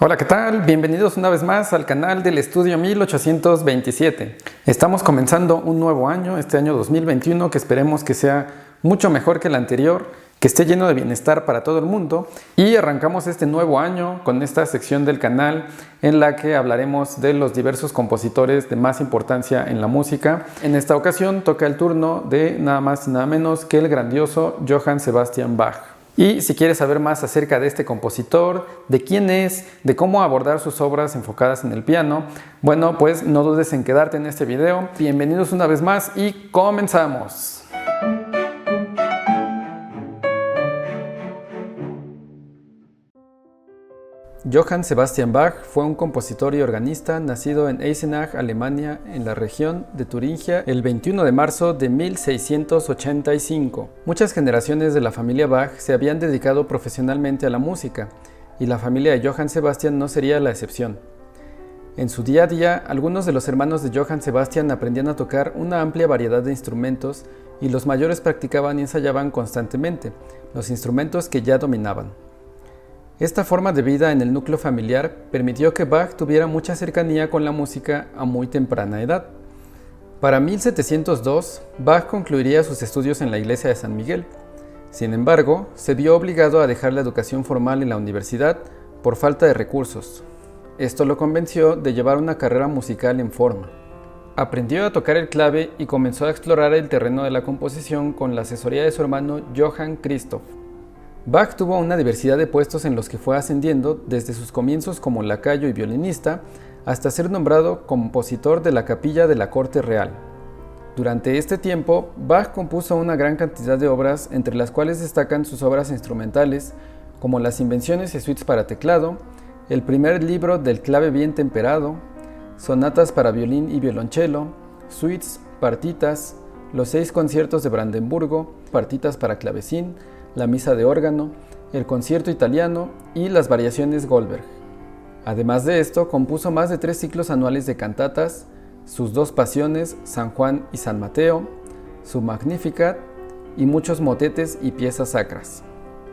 Hola, ¿qué tal? Bienvenidos una vez más al canal del Estudio 1827. Estamos comenzando un nuevo año, este año 2021, que esperemos que sea mucho mejor que el anterior, que esté lleno de bienestar para todo el mundo. Y arrancamos este nuevo año con esta sección del canal en la que hablaremos de los diversos compositores de más importancia en la música. En esta ocasión toca el turno de nada más y nada menos que el grandioso Johann Sebastian Bach. Y si quieres saber más acerca de este compositor, de quién es, de cómo abordar sus obras enfocadas en el piano, bueno, pues no dudes en quedarte en este video. Bienvenidos una vez más y comenzamos. Johann Sebastian Bach fue un compositor y organista nacido en Eisenach, Alemania, en la región de Turingia, el 21 de marzo de 1685. Muchas generaciones de la familia Bach se habían dedicado profesionalmente a la música, y la familia de Johann Sebastian no sería la excepción. En su día a día, algunos de los hermanos de Johann Sebastian aprendían a tocar una amplia variedad de instrumentos, y los mayores practicaban y ensayaban constantemente los instrumentos que ya dominaban. Esta forma de vida en el núcleo familiar permitió que Bach tuviera mucha cercanía con la música a muy temprana edad. Para 1702, Bach concluiría sus estudios en la iglesia de San Miguel. Sin embargo, se vio obligado a dejar la educación formal en la universidad por falta de recursos. Esto lo convenció de llevar una carrera musical en forma. Aprendió a tocar el clave y comenzó a explorar el terreno de la composición con la asesoría de su hermano Johann Christoph. Bach tuvo una diversidad de puestos en los que fue ascendiendo desde sus comienzos como lacayo y violinista hasta ser nombrado compositor de la capilla de la corte real. Durante este tiempo, Bach compuso una gran cantidad de obras, entre las cuales destacan sus obras instrumentales, como las invenciones y suites para teclado, el primer libro del clave bien temperado, sonatas para violín y violonchelo, suites, partitas, los 6 conciertos de Brandenburgo, partitas para clavecín, la misa de órgano, el concierto italiano y las variaciones Goldberg. Además de esto, compuso más de 3 ciclos anuales de cantatas, sus 2 pasiones, San Juan y San Mateo, su Magnificat y muchos motetes y piezas sacras.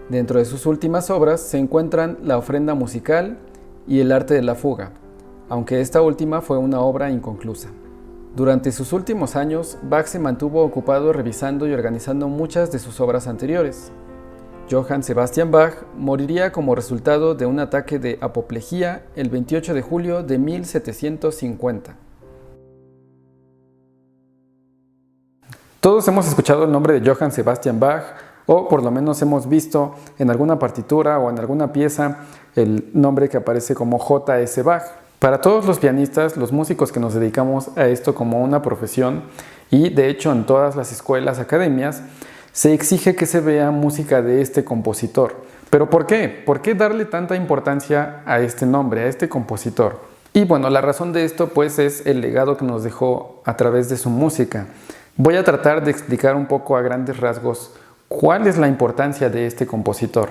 Dentro de sus últimas obras se encuentran la ofrenda musical y el arte de la fuga, aunque esta última fue una obra inconclusa. Durante sus últimos años, Bach se mantuvo ocupado revisando y organizando muchas de sus obras anteriores. Johann Sebastian Bach moriría como resultado de un ataque de apoplejía el 28 de julio de 1750. Todos hemos escuchado el nombre de Johann Sebastian Bach, o por lo menos hemos visto en alguna partitura o en alguna pieza el nombre que aparece como J.S. Bach. Para todos los pianistas, los músicos que nos dedicamos a esto como una profesión, y de hecho en todas las escuelas, academias, se exige que se vea música de este compositor. ¿Pero por qué? ¿Por qué darle tanta importancia a este nombre, a este compositor? Y bueno, la razón de esto pues es el legado que nos dejó a través de su música. Voy a tratar de explicar un poco a grandes rasgos cuál es la importancia de este compositor,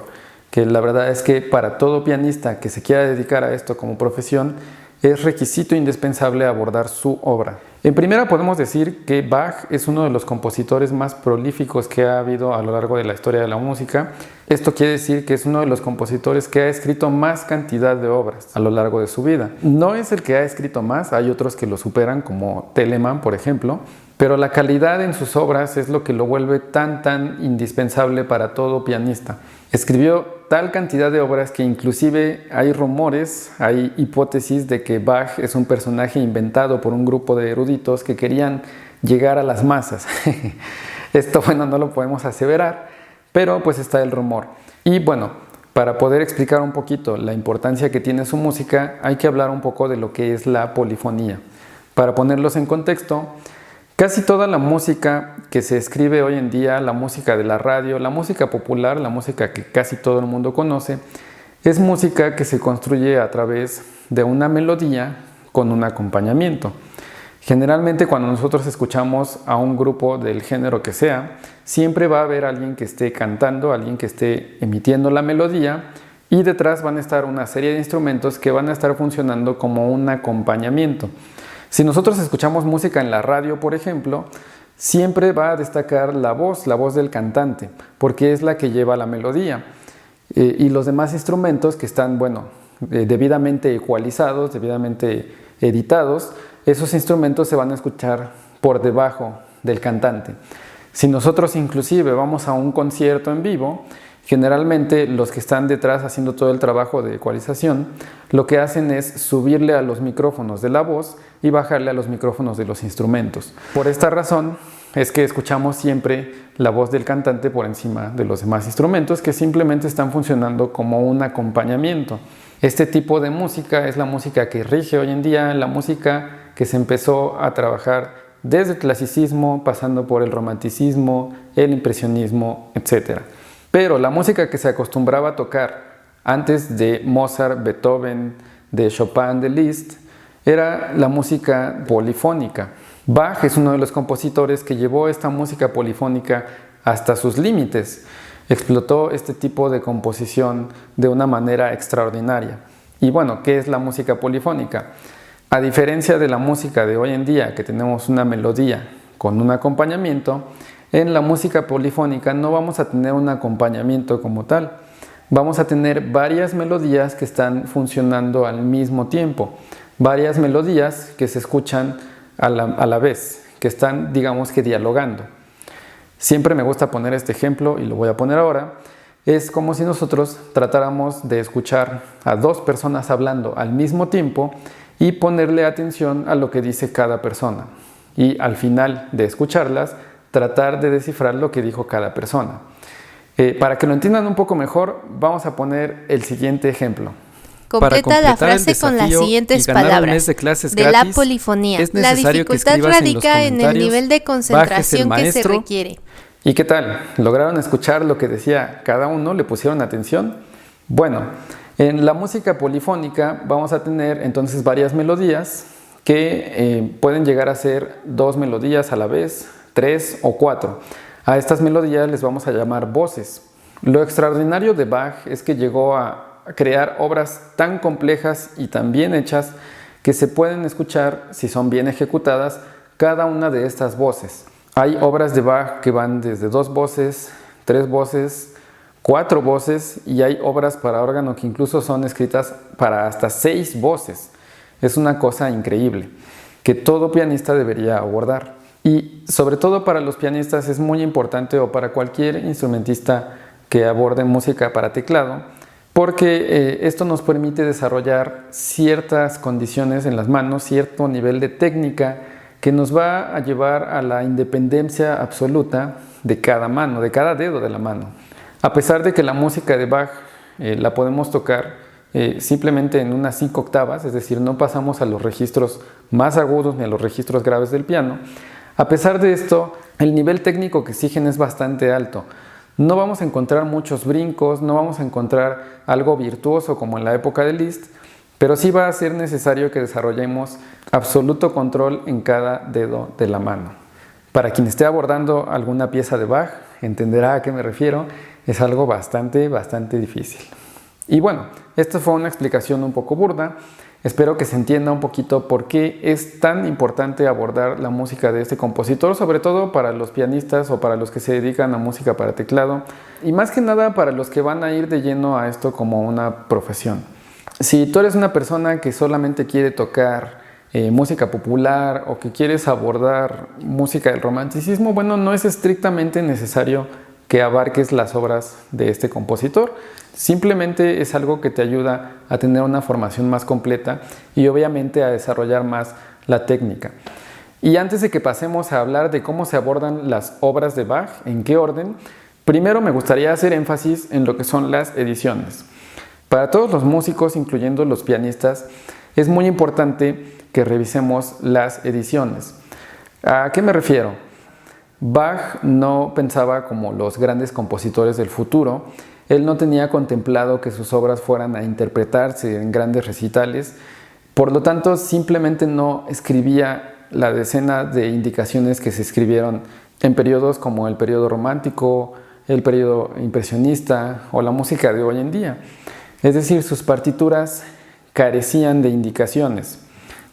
que la verdad es que para todo pianista que se quiera dedicar a esto como profesión, es requisito indispensable abordar su obra. En primera podemos decir que Bach es uno de los compositores más prolíficos que ha habido a lo largo de la historia de la música. Esto quiere decir que es uno de los compositores que ha escrito más cantidad de obras a lo largo de su vida. No es el que ha escrito más, hay otros que lo superan como Telemann, por ejemplo, pero la calidad en sus obras es lo que lo vuelve tan indispensable para todo pianista. Escribió tal cantidad de obras que inclusive hay rumores, hay hipótesis de que Bach es un personaje inventado por un grupo de eruditos que querían llegar a las masas. Esto, bueno, no lo podemos aseverar, pero pues está el rumor. Y bueno, para poder explicar un poquito la importancia que tiene su música, hay que hablar un poco de lo que es la polifonía. Para ponerlos en contexto, casi toda la música que se escribe hoy en día, la música de la radio, la música popular, la música que casi todo el mundo conoce, es música que se construye a través de una melodía con un acompañamiento. Generalmente cuando nosotros escuchamos a un grupo del género que sea, siempre va a haber alguien que esté cantando, alguien que esté emitiendo la melodía, y detrás van a estar una serie de instrumentos que van a estar funcionando como un acompañamiento. Si nosotros escuchamos música en la radio, por ejemplo, siempre va a destacar la voz del cantante, porque es la que lleva la melodía. Y los demás instrumentos que están, bueno, debidamente ecualizados, debidamente editados, esos instrumentos se van a escuchar por debajo del cantante. Si nosotros inclusive vamos a un concierto en vivo, generalmente los que están detrás haciendo todo el trabajo de ecualización, lo que hacen es subirle a los micrófonos de la voz y bajarle a los micrófonos de los instrumentos. Por esta razón es que escuchamos siempre la voz del cantante por encima de los demás instrumentos, que simplemente están funcionando como un acompañamiento. Este tipo de música es la música que rige hoy en día, la música que se empezó a trabajar desde el clasicismo, pasando por el romanticismo, el impresionismo, etc. Pero la música que se acostumbraba a tocar antes de Mozart, Beethoven, de Chopin, de Liszt, era la música polifónica. Bach es uno de los compositores que llevó esta música polifónica hasta sus límites. Explotó este tipo de composición de una manera extraordinaria. Y bueno, ¿qué es la música polifónica? A diferencia de la música de hoy en día, que tenemos una melodía con un acompañamiento, en la música polifónica no vamos a tener un acompañamiento como tal. Vamos a tener varias melodías que están funcionando al mismo tiempo. Varias melodías que se escuchan a la vez, que están, digamos que dialogando. Siempre me gusta poner este ejemplo y lo voy a poner ahora. Es como si nosotros tratáramos de escuchar a dos personas hablando al mismo tiempo y ponerle atención a lo que dice cada persona. Y al final de escucharlas, tratar de descifrar lo que dijo cada persona. Para que lo entiendan un poco mejor, vamos a poner el siguiente ejemplo. Completa la frase con las siguientes palabras de la polifonía. La dificultad radica en el nivel de concentración que se requiere. ¿Y qué tal? ¿Lograron escuchar lo que decía cada uno? ¿Le pusieron atención? Bueno, en la música polifónica vamos a tener entonces varias melodías que pueden llegar a ser 2 melodías a la vez, 3 o 4. A estas melodías les vamos a llamar voces. Lo extraordinario de Bach es que llegó a crear obras tan complejas y tan bien hechas que se pueden escuchar, si son bien ejecutadas, cada una de estas voces. Hay obras de Bach que van desde 2 voces, 3 voces, 4 voces, y hay obras para órgano que incluso son escritas para hasta 6 voces. Es una cosa increíble que todo pianista debería abordar. Y sobre todo para los pianistas es muy importante, o para cualquier instrumentista que aborde música para teclado, porque esto nos permite desarrollar ciertas condiciones en las manos, cierto nivel de técnica que nos va a llevar a la independencia absoluta de cada mano, de cada dedo de la mano. A pesar de que la música de Bach la podemos tocar simplemente en unas 5 octavas, es decir, no pasamos a los registros más agudos ni a los registros graves del piano, a pesar de esto, el nivel técnico que exigen es bastante alto. No vamos a encontrar muchos brincos, no vamos a encontrar algo virtuoso como en la época de Liszt, pero sí va a ser necesario que desarrollemos absoluto control en cada dedo de la mano. Para quien esté abordando alguna pieza de Bach, entenderá a qué me refiero, es algo bastante difícil. Y bueno, esta fue una explicación un poco burda. Espero que se entienda un poquito por qué es tan importante abordar la música de este compositor, sobre todo para los pianistas o para los que se dedican a música para teclado, y más que nada para los que van a ir de lleno a esto como una profesión. Si tú eres una persona que solamente quiere tocar música popular, o que quieres abordar música del romanticismo, bueno, no es estrictamente necesario que abarques las obras de este compositor. Simplemente es algo que te ayuda a tener una formación más completa y obviamente a desarrollar más la técnica. Y antes de que pasemos a hablar de cómo se abordan las obras de Bach, en qué orden, primero me gustaría hacer énfasis en lo que son las ediciones. Para todos los músicos, incluyendo los pianistas, es muy importante que revisemos las ediciones. ¿A qué me refiero? Bach no pensaba como los grandes compositores del futuro. Él no tenía contemplado que sus obras fueran a interpretarse en grandes recitales. Por lo tanto, simplemente no escribía la decena de indicaciones que se escribieron en periodos como el periodo romántico, el periodo impresionista o la música de hoy en día. Es decir, sus partituras carecían de indicaciones.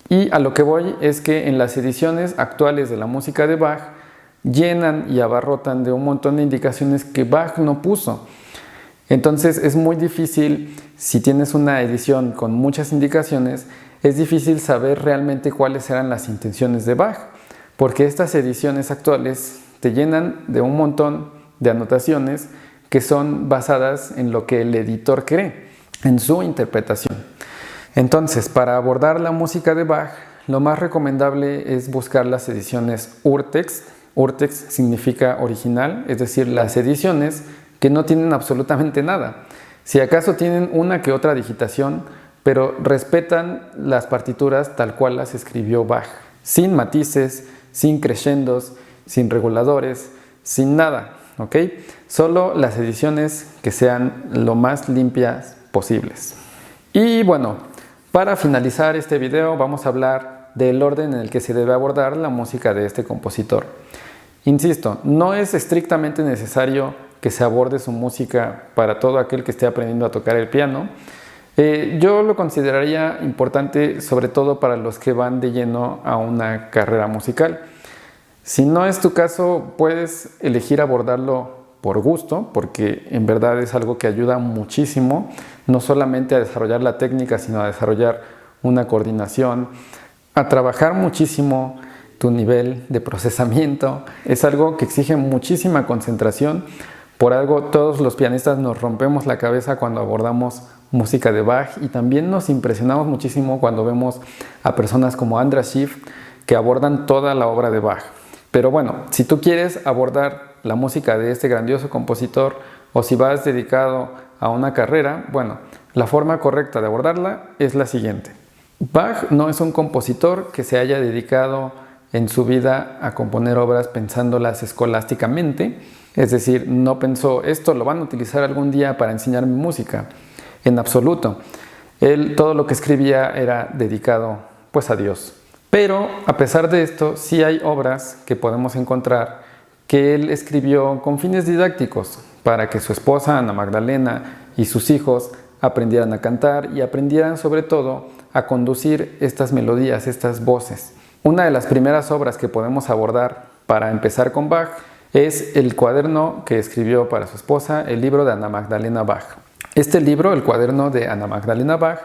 Y a lo que voy es que en las ediciones actuales de la música de Bach llenan y abarrotan de un montón de indicaciones que Bach no puso. Entonces es muy difícil, si tienes una edición con muchas indicaciones, es difícil saber realmente cuáles eran las intenciones de Bach, porque estas ediciones actuales te llenan de un montón de anotaciones que son basadas en lo que el editor cree, en su interpretación. Entonces, para abordar la música de Bach, lo más recomendable es buscar las ediciones Urtext. Urtext significa original, es decir, las ediciones que no tienen absolutamente nada. Si acaso tienen una que otra digitación, pero respetan las partituras tal cual las escribió Bach, sin matices, sin crescendos, sin reguladores, sin nada, ¿ok? Solo las ediciones que sean lo más limpias posibles. Y bueno, para finalizar este video vamos a hablar del orden en el que se debe abordar la música de este compositor. Insisto, no es estrictamente necesario que se aborde su música para todo aquel que esté aprendiendo a tocar el piano. Yo lo consideraría importante sobre todo para los que van de lleno a una carrera musical. Si no es tu caso, puedes elegir abordarlo por gusto, porque en verdad es algo que ayuda muchísimo, no solamente a desarrollar la técnica, sino a desarrollar una coordinación, a trabajar muchísimo tu nivel de procesamiento. Es algo que exige muchísima concentración. Por algo todos los pianistas nos rompemos la cabeza cuando abordamos música de Bach y también nos impresionamos muchísimo cuando vemos a personas como András Schiff que abordan toda la obra de Bach. Pero bueno, si tú quieres abordar la música de este grandioso compositor o si vas dedicado a una carrera, bueno, la forma correcta de abordarla es la siguiente. Bach no es un compositor que se haya dedicado en su vida a componer obras pensándolas escolásticamente, es decir, no pensó, esto lo van a utilizar algún día para enseñarme música, en absoluto. Él todo lo que escribía era dedicado pues a Dios. Pero a pesar de esto, sí hay obras que podemos encontrar que él escribió con fines didácticos para que su esposa Ana Magdalena y sus hijos aprendieran a cantar y aprendieran sobre todo a conducir estas melodías, estas voces. Una de las primeras obras que podemos abordar para empezar con Bach es el cuaderno que escribió para su esposa, el libro de Ana Magdalena Bach. Este libro, el cuaderno de Ana Magdalena Bach,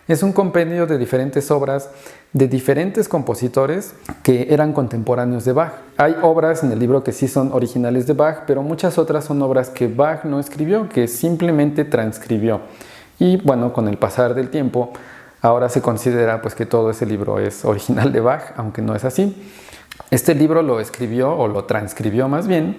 es un compendio de diferentes obras de diferentes compositores que eran contemporáneos de Bach. Hay obras en el libro que sí son originales de Bach, pero muchas otras son obras que Bach no escribió, que simplemente transcribió. Y bueno, con el pasar del tiempo, ahora se considera pues que todo ese libro es original de Bach, aunque no es así. Este libro lo escribió, o lo transcribió más bien,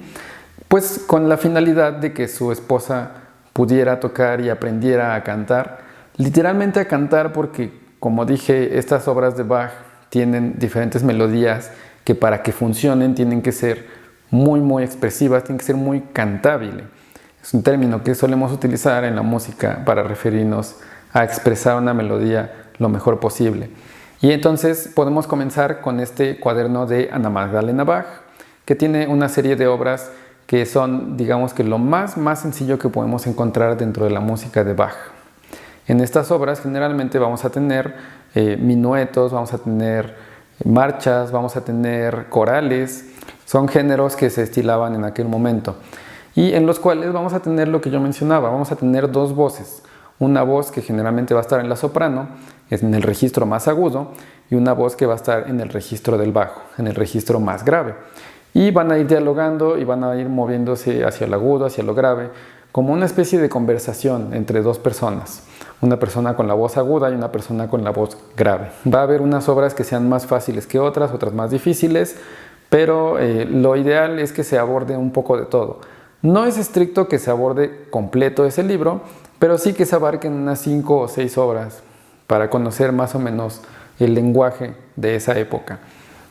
pues con la finalidad de que su esposa pudiera tocar y aprendiera a cantar, literalmente a cantar porque, como dije, estas obras de Bach tienen diferentes melodías que para que funcionen tienen que ser muy expresivas, tienen que ser muy cantables. Es un término que solemos utilizar en la música para referirnos a expresar una melodía lo mejor posible. Y entonces podemos comenzar con este cuaderno de Ana Magdalena Bach, que tiene una serie de obras que son, digamos que lo más sencillo que podemos encontrar dentro de la música de Bach. En estas obras generalmente vamos a tener minuetos, vamos a tener marchas, vamos a tener corales. Son géneros que se estilaban en aquel momento y en los cuales vamos a tener lo que yo mencionaba, vamos a tener dos voces. Una voz que generalmente va a estar en la soprano, en el registro más agudo, y una voz que va a estar en el registro del bajo, en el registro más grave. Y van a ir dialogando y van a ir moviéndose hacia el agudo, hacia lo grave, como una especie de conversación entre dos personas. Una persona con la voz aguda y una persona con la voz grave. Va a haber unas obras que sean más fáciles que otras más difíciles, pero lo ideal es que se aborde un poco de todo. No es estricto que se aborde completo ese libro, pero sí que se abarquen unas 5 o 6 obras para conocer más o menos el lenguaje de esa época.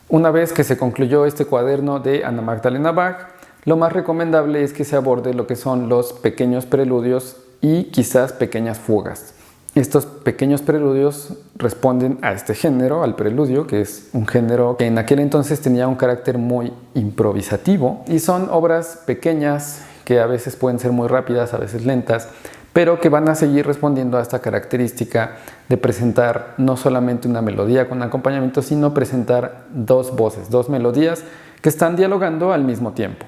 Una vez que se concluyó este cuaderno de Ana Magdalena Bach, lo más recomendable es que se aborde lo que son los pequeños preludios y quizás pequeñas fugas. Estos pequeños preludios responden a este género, al preludio, que es un género que en aquel entonces tenía un carácter muy improvisativo y son obras pequeñas que a veces pueden ser muy rápidas, a veces lentas, pero que van a seguir respondiendo a esta característica de presentar no solamente una melodía con acompañamiento, sino presentar dos voces, dos melodías que están dialogando al mismo tiempo.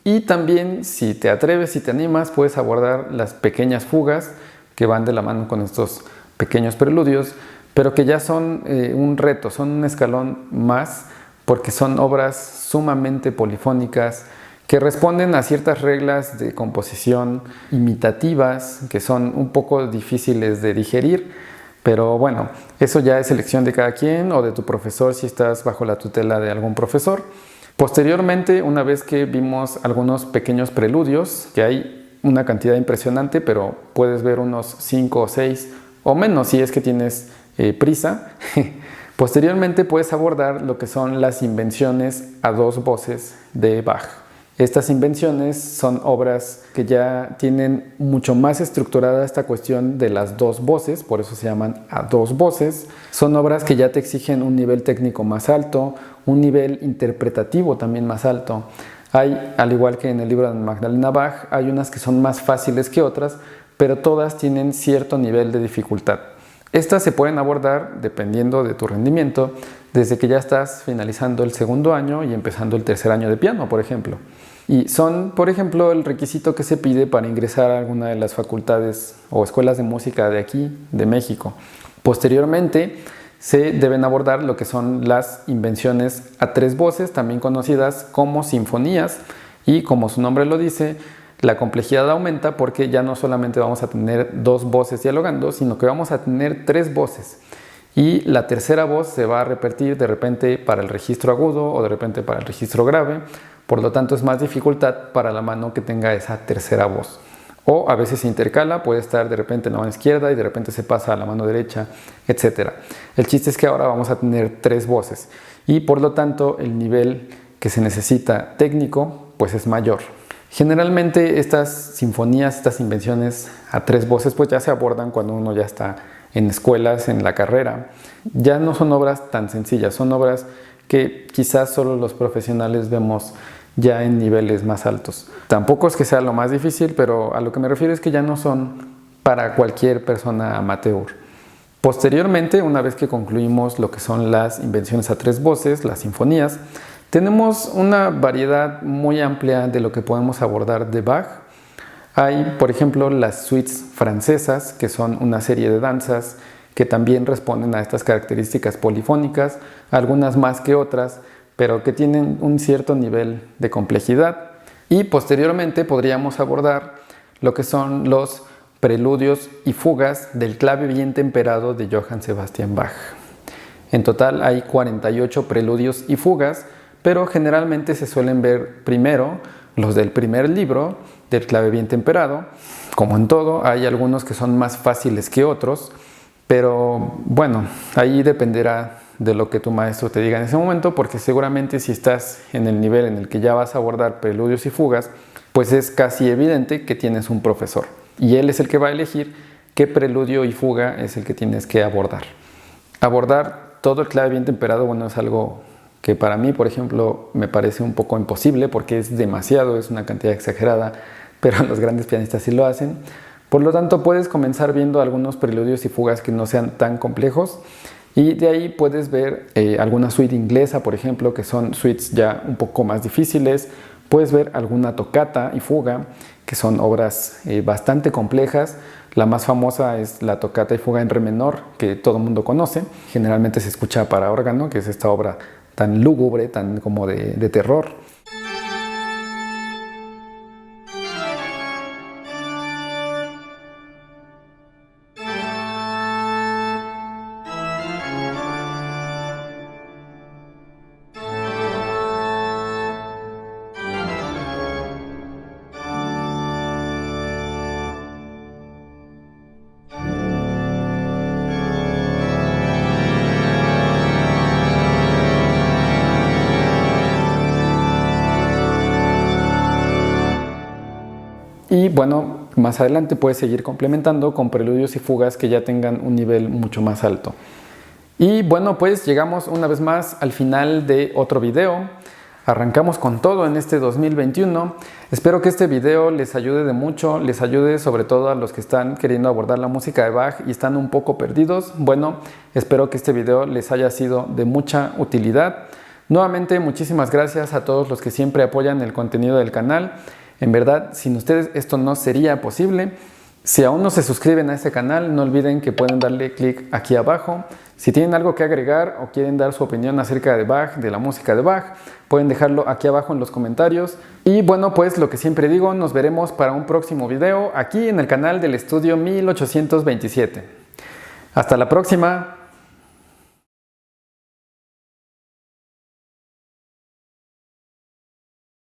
Y también, si te atreves, si te animas, puedes abordar las pequeñas fugas que van de la mano con estos pequeños preludios, pero que ya son un reto, son un escalón más, porque son obras sumamente polifónicas que responden a ciertas reglas de composición imitativas que son un poco difíciles de digerir, pero bueno, eso ya es elección de cada quien o de tu profesor si estás bajo la tutela de algún profesor. Posteriormente, una vez que vimos algunos pequeños preludios, que hay una cantidad impresionante, pero puedes ver unos 5 o 6 o menos si es que tienes prisa, posteriormente puedes abordar lo que son las invenciones a 2 voces de Bach. Estas invenciones son obras que ya tienen mucho más estructurada esta cuestión de las 2 voces, por eso se llaman a 2 voces. Son obras que ya te exigen un nivel técnico más alto, un nivel interpretativo también más alto. Hay, al igual que en el libro de Magdalena Bach, hay unas que son más fáciles que otras, pero todas tienen cierto nivel de dificultad. Estas se pueden abordar dependiendo de tu rendimiento, desde que ya estás finalizando el 2.º año y empezando el 3.er año de piano, por ejemplo. Y son, por ejemplo, el requisito que se pide para ingresar a alguna de las facultades o escuelas de música de aquí, de México. Posteriormente, se deben abordar lo que son las invenciones a 3 voces, también conocidas como sinfonías, y como su nombre lo dice, la complejidad aumenta porque ya no solamente vamos a tener 2 voces dialogando, sino que vamos a tener 3 voces. Y la tercera voz se va a repetir de repente para el registro agudo o de repente para el registro grave. Por lo tanto, es más dificultad para la mano que tenga esa tercera voz. O a veces se intercala, puede estar de repente en la mano izquierda y de repente se pasa a la mano derecha, etc. El chiste es que ahora vamos a tener 3 voces y por lo tanto el nivel que se necesita técnico pues es mayor. Generalmente estas sinfonías, estas invenciones a 3 voces pues ya se abordan cuando uno ya está en escuelas, en la carrera. Ya no son obras tan sencillas, son obras que quizás solo los profesionales vemos ya en niveles más altos. Tampoco es que sea lo más difícil, pero a lo que me refiero es que ya no son para cualquier persona amateur. Posteriormente, una vez que concluimos lo que son las invenciones a 3 voces, las sinfonías, tenemos una variedad muy amplia de lo que podemos abordar de Bach. Hay, por ejemplo, las suites francesas, que son una serie de danzas que también responden a estas características polifónicas, algunas más que otras, pero que tienen un cierto nivel de complejidad. Y posteriormente podríamos abordar lo que son los preludios y fugas del clave bien temperado de Johann Sebastian Bach. En total hay 48 preludios y fugas, pero generalmente se suelen ver primero los del primer libro, del clave bien temperado. Como en todo, hay algunos que son más fáciles que otros, pero bueno, ahí dependerá de lo que tu maestro te diga en ese momento, porque seguramente si estás en el nivel en el que ya vas a abordar preludios y fugas, pues es casi evidente que tienes un profesor y él es el que va a elegir qué preludio y fuga es el que tienes que abordar. Abordar todo el clave bien temperado, bueno, es algo que para mí, por ejemplo, me parece un poco imposible porque es demasiado, es una cantidad exagerada, pero los grandes pianistas sí lo hacen. Por lo tanto, puedes comenzar viendo algunos preludios y fugas que no sean tan complejos y de ahí puedes ver alguna suite inglesa, por ejemplo, que son suites ya un poco más difíciles. Puedes ver alguna tocata y fuga, que son obras bastante complejas. La más famosa es la tocata y fuga en re menor, que todo el mundo conoce. Generalmente se escucha para órgano, que es esta obra tan lúgubre, tan como de terror. Y bueno, más adelante puedes seguir complementando con preludios y fugas que ya tengan un nivel mucho más alto. Y bueno, pues llegamos una vez más al final de otro video. Arrancamos con todo en este 2021. Espero que este video les ayude de mucho, les ayude sobre todo a los que están queriendo abordar la música de Bach y están un poco perdidos. Bueno, espero que este video les haya sido de mucha utilidad. Nuevamente, muchísimas gracias a todos los que siempre apoyan el contenido del canal. En verdad, sin ustedes esto no sería posible. Si aún no se suscriben a este canal, no olviden que pueden darle clic aquí abajo. Si tienen algo que agregar o quieren dar su opinión acerca de Bach, de la música de Bach, pueden dejarlo aquí abajo en los comentarios. Y bueno, pues lo que siempre digo, nos veremos para un próximo video aquí en el canal del Estudio 1827. Hasta la próxima.